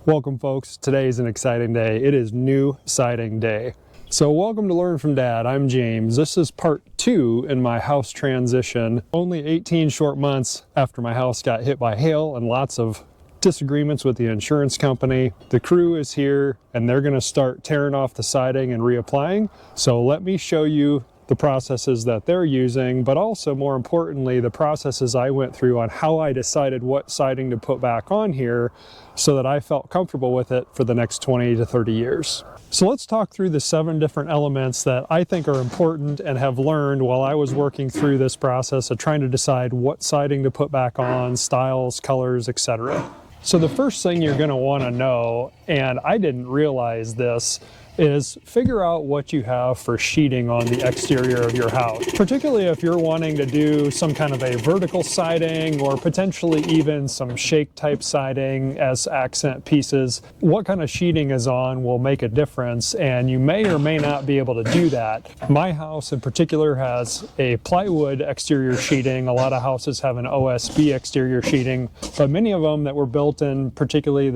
Welcome folks, today is an exciting day. It is new siding day. So welcome to Learn from Dad, I'm James. This is part 2 in my house transition. Only 18 short months after my house got hit by hail and lots of disagreements with the insurance company. The crew is here and they're gonna start tearing off the siding and reapplying. So let me show you the processes that they're using, but also more importantly, the processes I went through on how I decided what siding to put back on here so that I felt comfortable with it for the next 20 to 30 years. So let's talk through the 7 different elements that I think are important and have learned while I was working through this process of trying to decide what siding to put back on, styles, colors, etc. So the first thing you're going to want to know, and I didn't realize this, is figure out what you have for sheeting on the exterior of your house. Particularly if you're wanting to do some kind of a vertical siding or potentially even some shake type siding as accent pieces. What kind of sheeting is on will make a difference, and you may or may not be able to do that. My house in particular has a plywood exterior sheeting. A lot of houses have an OSB exterior sheeting, but many of them that were built in particularly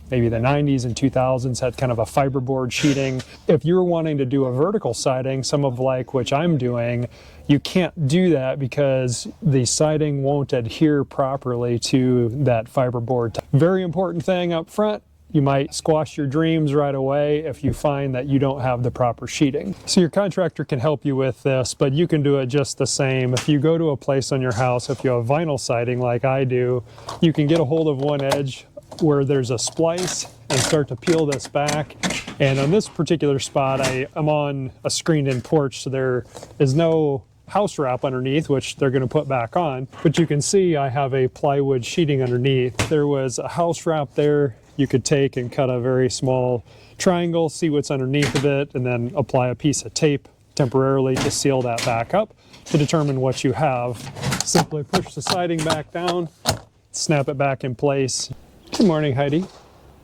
maybe the 90s and 2000s had kind of a fiberboard sheeting. If you're wanting to do a vertical siding, some of like which I'm doing, you can't do that because the siding won't adhere properly to that fiberboard. Very important thing up front, you might squash your dreams right away if you find that you don't have the proper sheeting. So your contractor can help you with this, but you can do it just the same. If you go to a place on your house, if you have vinyl siding like I do, you can get a hold of one edge where there's a splice and start to peel this back. And on this particular spot, I'm on a screened-in porch, so there is no house wrap underneath, which they're going to put back on. But you can see I have a plywood sheeting underneath. There was a house wrap there. You could take and cut a very small triangle, see what's underneath of it, and then apply a piece of tape temporarily to seal that back up to determine what you have. Simply push the siding back down, snap it back in place. Good morning, Heidi.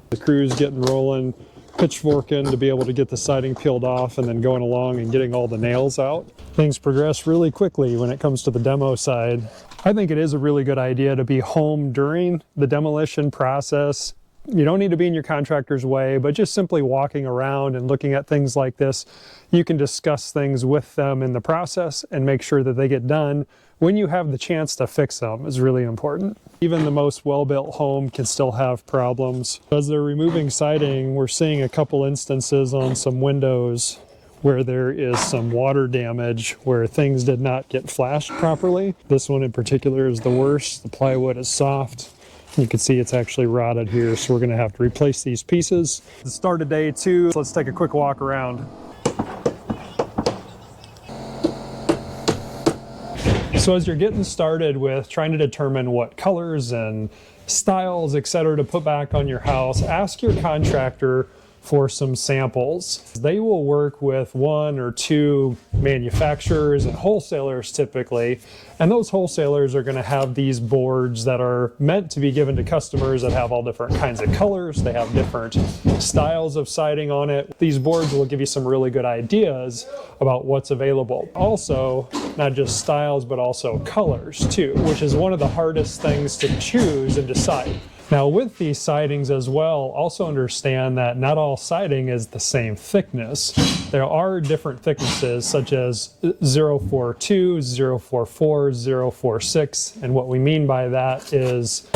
The crew's getting rolling, pitchforking to be able to get the siding peeled off and then going along and getting all the nails out. Things progress really quickly when it comes to the demo side. I think it is a really good idea to be home during the demolition process. You don't need to be in your contractor's way, but just simply walking around and looking at things like this, you can discuss things with them in the process and make sure that they get done when you have the chance to fix them is really important. Even the most well-built home can still have problems. As they're removing siding, we're seeing a couple instances on some windows where there is some water damage, where things did not get flashed properly. This one in particular is the worst. The plywood is soft. You can see it's actually rotted here, so we're gonna have to replace these pieces. The start of day 2, so let's take a quick walk around. So as you're getting started with trying to determine what colors and styles, etc., to put back on your house, ask your contractor for some samples. They will work with 1 or 2 manufacturers and wholesalers typically, and those wholesalers are going to have these boards that are meant to be given to customers that have all different kinds of colors. They have different styles of siding on it. These boards will give you some really good ideas about what's available. Also, not just styles, but also colors too, which is one of the hardest things to choose and decide. Now with these sidings as well, also understand that not all siding is the same thickness. There are different thicknesses such as 042, 044, 046, and what we mean by that is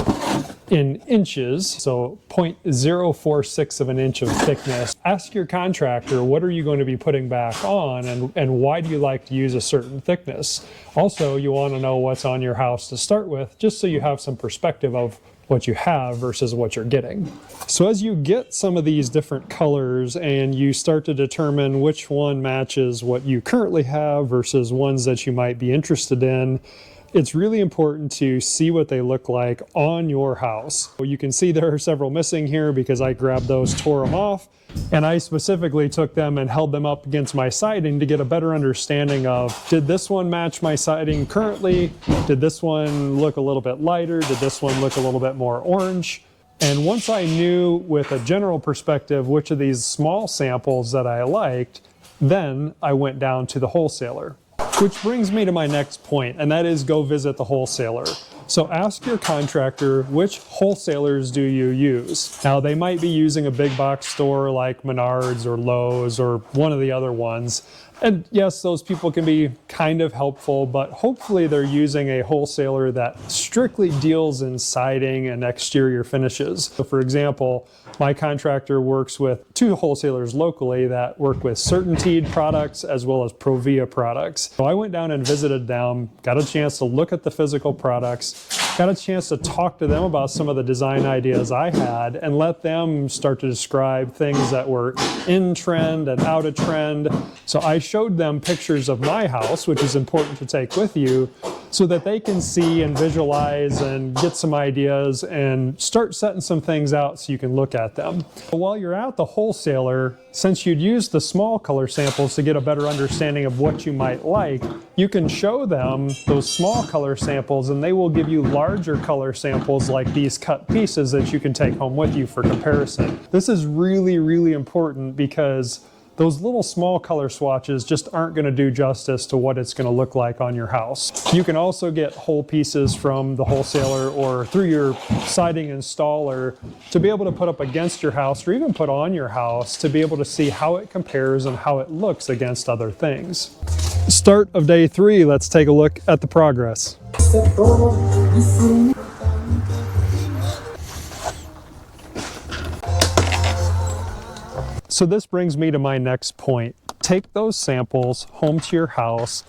in inches, so 0.046 of an inch of thickness. Ask your contractor, what are you going to be putting back on, and why do you like to use a certain thickness? Also, you want to know what's on your house to start with, just so you have some perspective of what you have versus what you're getting. So as you get some of these different colors and you start to determine which one matches what you currently have versus ones that you might be interested in, it's really important to see what they look like on your house. You can see there are several missing here because I grabbed those, tore them off, and I specifically took them and held them up against my siding to get a better understanding of, did this one match my siding currently? Did this one look a little bit lighter? Did this one look a little bit more orange? And once I knew with a general perspective which of these small samples that I liked, then I went down to the wholesaler. Which brings me to my next point, and that is go visit the wholesaler. So ask your contractor, which wholesalers do you use? Now, they might be using a big box store like Menards or Lowe's or one of the other ones. And yes, those people can be kind of helpful, but hopefully they're using a wholesaler that strictly deals in siding and exterior finishes. So for example, my contractor works with 2 wholesalers locally that work with Certainteed products as well as Provia products. So I went down and visited them, got a chance to look at the physical products, got a chance to talk to them about some of the design ideas I had, and let them start to describe things that were in trend and out of trend. So I showed them pictures of my house, which is important to take with you, so that they can see and visualize and get some ideas and start setting some things out so you can look at them. While you're at the wholesaler, since you'd use the small color samples to get a better understanding of what you might like, you can show them those small color samples and they will give you larger color samples like these cut pieces that you can take home with you for comparison. This is really, really important because those little small color swatches just aren't going to do justice to what it's going to look like on your house. You can also get whole pieces from the wholesaler or through your siding installer to be able to put up against your house or even put on your house to be able to see how it compares and how it looks against other things. Start of day 3, let's take a look at the progress. So this brings me to my next point. Take those samples home to your house,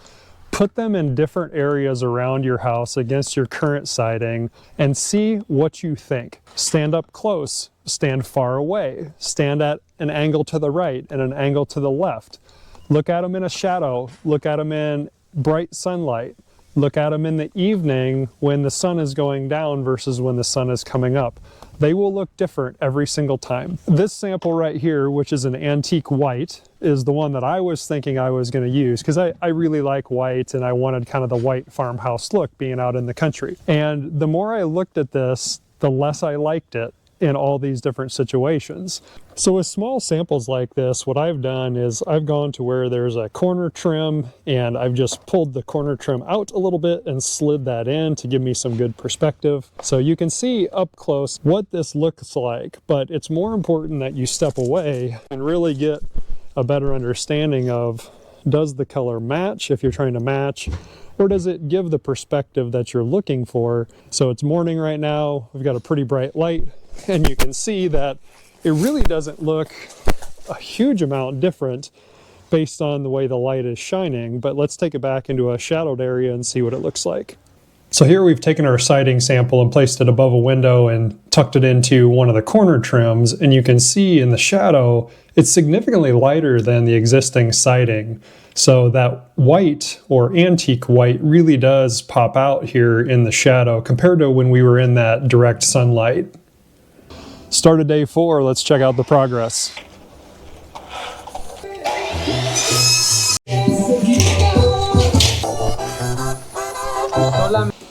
put them in different areas around your house against your current siding, and see what you think. Stand up close, stand far away, stand at an angle to the right and an angle to the left. Look at them in a shadow, look at them in bright sunlight. Look at them in the evening when the sun is going down versus when the sun is coming up. They will look different every single time. This sample right here, which is an antique white, is the one that I was thinking I was going to use because I really like white and I wanted kind of the white farmhouse look being out in the country. And the more I looked at this, the less I liked it in all these different situations. So with small samples like this, what I've done is I've gone to where there's a corner trim and I've just pulled the corner trim out a little bit and slid that in to give me some good perspective. So you can see up close what this looks like, but it's more important that you step away and really get a better understanding of, does the color match if you're trying to match, or does it give the perspective that you're looking for? So it's morning right now, we've got a pretty bright light, and you can see that it really doesn't look a huge amount different based on the way the light is shining, but let's take it back into a shadowed area and see what it looks like. So here we've taken our siding sample and placed it above a window and tucked it into one of the corner trims, and you can see in the shadow it's significantly lighter than the existing siding. So that white or antique white really does pop out here in the shadow compared to when we were in that direct sunlight. Start of day 4, let's check out the progress.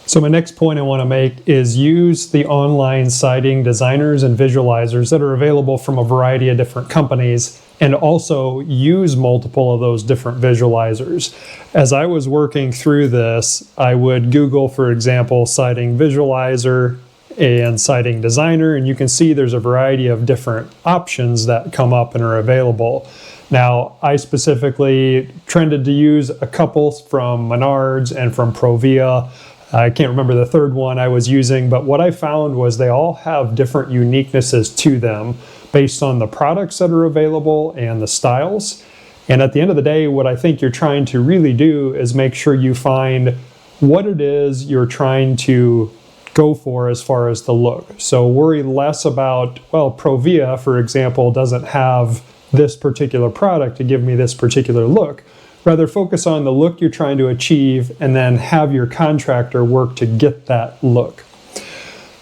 So my next point I want to make is use the online siding designers and visualizers that are available from a variety of different companies, and also use multiple of those different visualizers. As I was working through this, I would Google, for example, siding visualizer and siding designer, and you can see there's a variety of different options that come up and are available. Now, I specifically trended to use a couple from Menards and from Provia. I can't remember the third one I was using, but what I found was they all have different uniquenesses to them based on the products that are available and the styles. And at the end of the day, what I think you're trying to really do is make sure you find what it is you're trying to go for as far as the look. So worry less about, well, Provia, for example, doesn't have this particular product to give me this particular look. Rather focus on the look you're trying to achieve and then have your contractor work to get that look.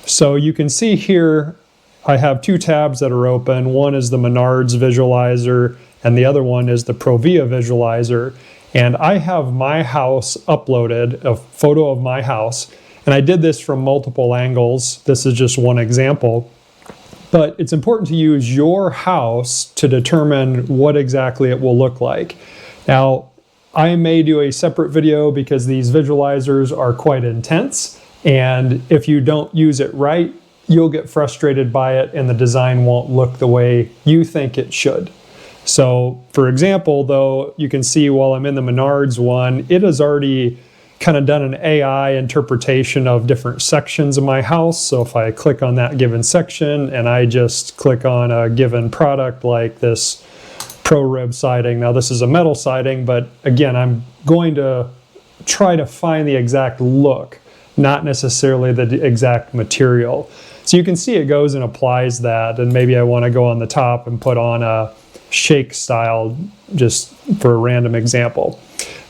So you can see here I have 2 tabs that are open. One is the Menards visualizer and the other one is the Provia visualizer. And I have my house uploaded, a photo of my house. And I did this from multiple angles. This is just one example. But it's important to use your house to determine what exactly it will look like. Now, I may do a separate video because these visualizers are quite intense And if you don't use it right, you'll get frustrated by it and the design won't look the way you think it should. So for example, though, you can see while I'm in the Menards one, it has already kind of done an AI interpretation of different sections of my house. So if I click on that given section and I just click on a given product like this Pro Rib siding. Now this is a metal siding, but again, I'm going to try to find the exact look, not necessarily the exact material. So you can see it goes and applies that, and maybe I want to go on the top and put on a shake style just for a random example.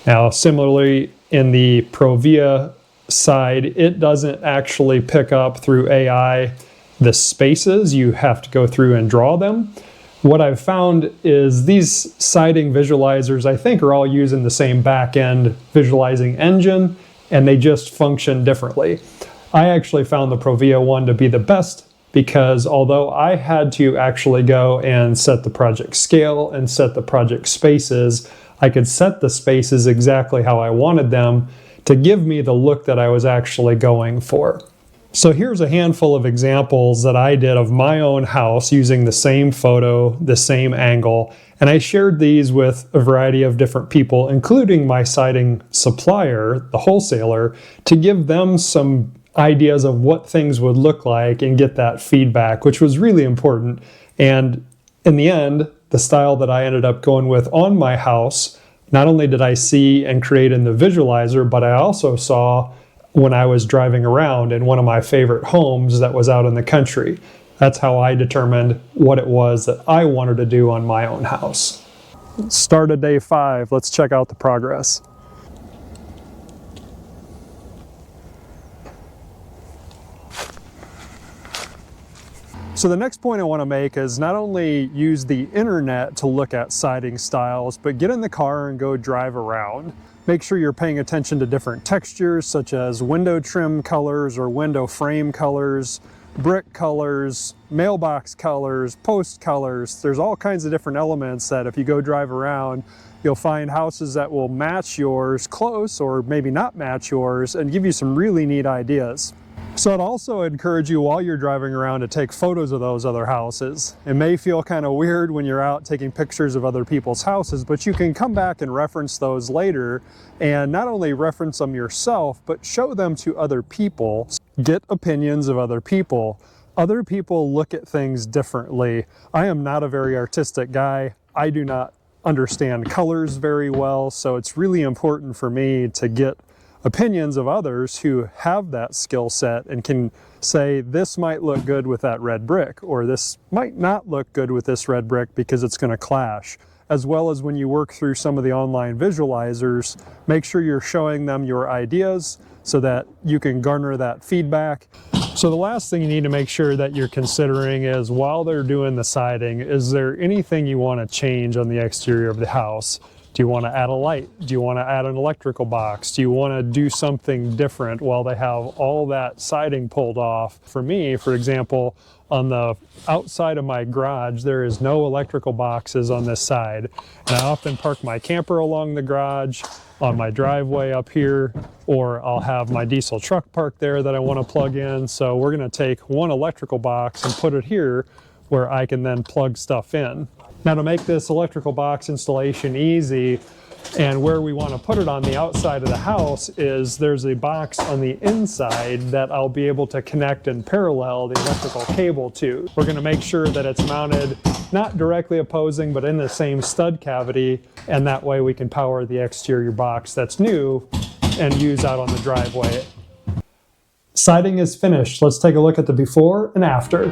Now similarly in the Provia side, it doesn't actually pick up through AI the spaces. You have to go through and draw them. What I've found is these siding visualizers, I think, are all using the same back-end visualizing engine, and they just function differently. I actually found the Provia one to be the best because although I had to actually go and set the project scale and set the project spaces, I could set the spaces exactly how I wanted them to give me the look that I was actually going for. So here's a handful of examples that I did of my own house using the same photo, the same angle, and I shared these with a variety of different people, including my siding supplier, the wholesaler, to give them some ideas of what things would look like and get that feedback, which was really important. And in the end, the style that I ended up going with on my house, not only did I see and create in the visualizer, but I also saw when I was driving around in one of my favorite homes that was out in the country. That's how I determined what it was that I wanted to do on my own house. Start of day 5. Let's check out the progress. So the next point I want to make is not only use the internet to look at siding styles, but get in the car and go drive around. Make sure you're paying attention to different textures such as window trim colors or window frame colors, brick colors, mailbox colors, post colors. There's all kinds of different elements that if you go drive around, you'll find houses that will match yours close or maybe not match yours and give you some really neat ideas. So I'd also encourage you while you're driving around to take photos of those other houses. It may feel kind of weird when you're out taking pictures of other people's houses, but you can come back and reference those later and not only reference them yourself, but show them to other people. Get opinions of other people. Other people look at things differently. I am not a very artistic guy. I do not understand colors very well, so it's really important for me to get opinions of others who have that skill set and can say this might look good with that red brick, or this might not look good with this red brick because it's going to clash. As well as when you work through some of the online visualizers, make sure you're showing them your ideas so that you can garner that feedback. So the last thing you need to make sure that you're considering is while they're doing the siding, is there anything you want to change on the exterior of the house? Do you want to add a light? Do you want to add an electrical box? Do you want to do something different while they have all that siding pulled off? For me, for example, on the outside of my garage, there is no electrical boxes on this side. And I often park my camper along the garage on my driveway up here, or I'll have my diesel truck parked there that I want to plug in. So we're going to take one electrical box and put it here where I can then plug stuff in. Now to make this electrical box installation easy, and where we want to put it on the outside of the house is there's a box on the inside that I'll be able to connect and parallel the electrical cable to. We're going to make sure that it's mounted not directly opposing but in the same stud cavity, and that way we can power the exterior box that's new and use out on the driveway. Siding is finished. Let's take a look at the before and after.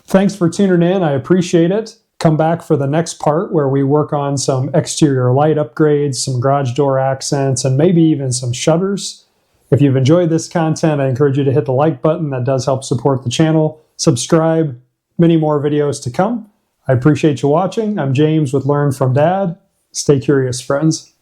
Thanks for tuning in. I appreciate it. Come back for the next part where we work on some exterior light upgrades, some garage door accents, and maybe even some shutters. If you've enjoyed this content, I encourage you to hit the like button. That does help support the channel. Subscribe. Many more videos to come. I appreciate you watching. I'm James with Learn from Dad. Stay curious, friends.